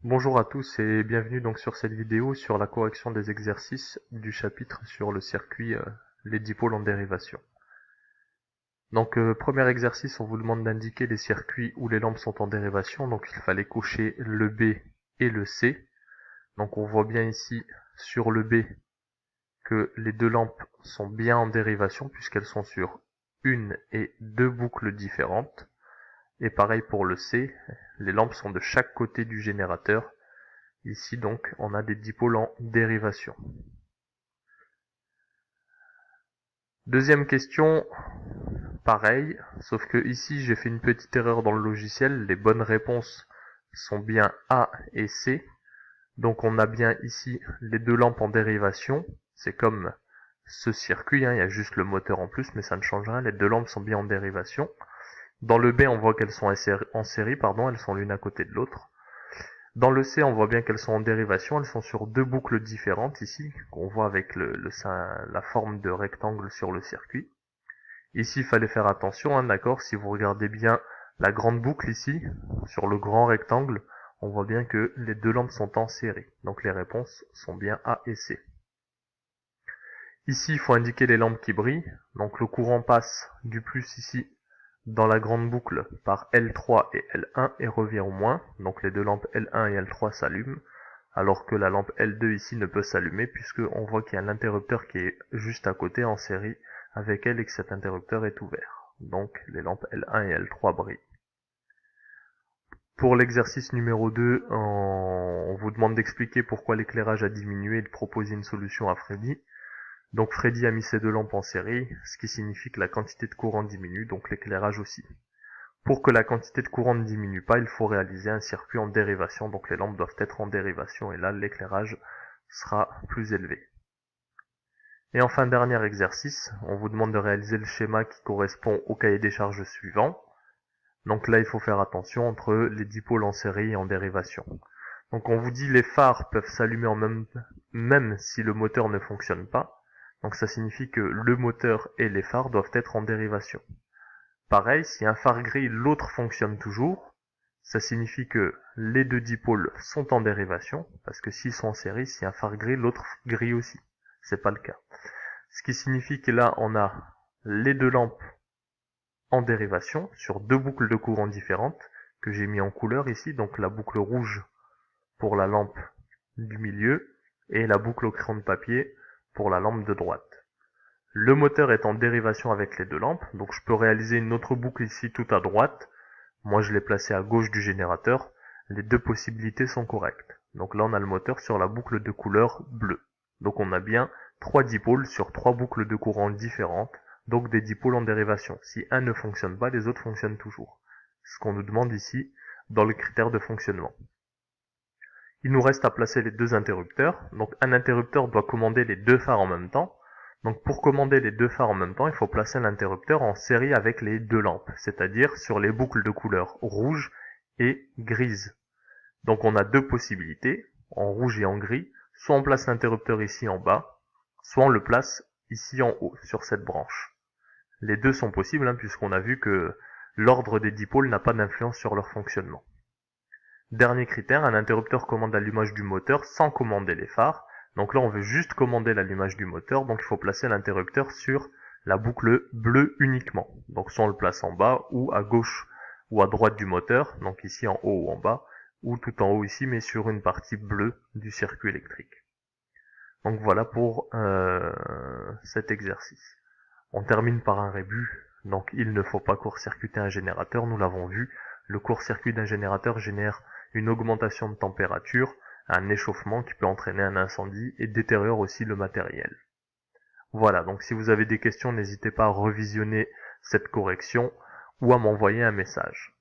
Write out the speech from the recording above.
Bonjour à tous et bienvenue donc sur cette vidéo sur la correction des exercices du chapitre sur le circuit les dipôles en dérivation. Donc premier exercice, on vous demande d'indiquer les circuits où les lampes sont en dérivation, donc il fallait cocher le B et le C. Donc on voit bien ici sur le B que les deux lampes sont bien en dérivation puisqu'elles sont sur une et deux boucles différentes. Et pareil pour le C, les lampes sont de chaque côté du générateur. Ici donc on a des dipôles en dérivation. Deuxième question, pareil, sauf que ici j'ai fait une petite erreur dans le logiciel, les bonnes réponses sont bien A et C. Donc on a bien ici les deux lampes en dérivation, c'est comme ce circuit, il y a juste le moteur en plus mais ça ne change rien, les deux lampes sont bien en dérivation. Dans le B on voit qu'elles sont en série, elles sont l'une à côté de l'autre. Dans le C, on voit bien qu'elles sont en dérivation, elles sont sur deux boucles différentes ici, qu'on voit avec la forme de rectangle sur le circuit. Ici, il fallait faire attention, d'accord, si vous regardez bien la grande boucle ici, sur le grand rectangle, on voit bien que les deux lampes sont en série. Donc les réponses sont bien A et C. Ici, il faut indiquer les lampes qui brillent. Donc le courant passe du plus ici dans la grande boucle par L3 et L1 et revient au moins. Donc les deux lampes L1 et L3 s'allument, alors que la lampe L2 ici ne peut s'allumer puisque on voit qu'il y a un interrupteur qui est juste à côté en série avec elle et que cet interrupteur est ouvert. Donc les lampes L1 et L3 brillent. Pour l'exercice numéro 2, on vous demande d'expliquer pourquoi l'éclairage a diminué et de proposer une solution à Freddy. Donc Freddy a mis ses deux lampes en série, ce qui signifie que la quantité de courant diminue, donc l'éclairage aussi. Pour que la quantité de courant ne diminue pas, il faut réaliser un circuit en dérivation, donc les lampes doivent être en dérivation, et là l'éclairage sera plus élevé. Et enfin, dernier exercice, on vous demande de réaliser le schéma qui correspond au cahier des charges suivant. Donc là, il faut faire attention entre les dipôles en série et en dérivation. Donc on vous dit les phares peuvent s'allumer même si le moteur ne fonctionne pas. Donc ça signifie que le moteur et les phares doivent être en dérivation. Pareil, si un phare grille, l'autre fonctionne toujours. Ça signifie que les deux dipôles sont en dérivation, parce que s'ils sont en série, si un phare grille, l'autre grille aussi. C'est pas le cas. Ce qui signifie que là, on a les deux lampes en dérivation sur deux boucles de courant différentes que j'ai mis en couleur ici, donc la boucle rouge pour la lampe du milieu et la boucle au crayon de papier pour la lampe de droite. Le moteur est en dérivation avec les deux lampes, donc je peux réaliser une autre boucle ici tout à droite. Moi je l'ai placé à gauche du générateur. Les deux possibilités sont correctes. Donc là on a le moteur sur la boucle de couleur bleue. Donc on a bien trois dipôles sur trois boucles de courant différentes, donc des dipôles en dérivation. Si un ne fonctionne pas, les autres fonctionnent toujours. Ce qu'on nous demande ici dans le critère de fonctionnement. Il nous reste à placer les deux interrupteurs. Donc un interrupteur doit commander les deux phares en même temps. Donc pour commander les deux phares en même temps, il faut placer l'interrupteur en série avec les deux lampes, c'est-à-dire sur les boucles de couleur rouge et grise. Donc on a deux possibilités, en rouge et en gris. Soit on place l'interrupteur ici en bas, soit on le place ici en haut, sur cette branche. Les deux sont possibles, puisqu'on a vu que l'ordre des dipôles n'a pas d'influence sur leur fonctionnement. Dernier critère, un interrupteur commande l'allumage du moteur sans commander les phares. Donc là, on veut juste commander l'allumage du moteur, donc il faut placer l'interrupteur sur la boucle bleue uniquement. Donc soit on le place en bas, ou à gauche ou à droite du moteur, donc ici en haut ou en bas, ou tout en haut ici, mais sur une partie bleue du circuit électrique. Donc voilà pour cet exercice. On termine par un rébut, donc il ne faut pas court-circuiter un générateur, nous l'avons vu. Le court-circuit d'un générateur génère une augmentation de température, un échauffement qui peut entraîner un incendie et détériore aussi le matériel. Voilà, donc si vous avez des questions, n'hésitez pas à revisionner cette correction ou à m'envoyer un message.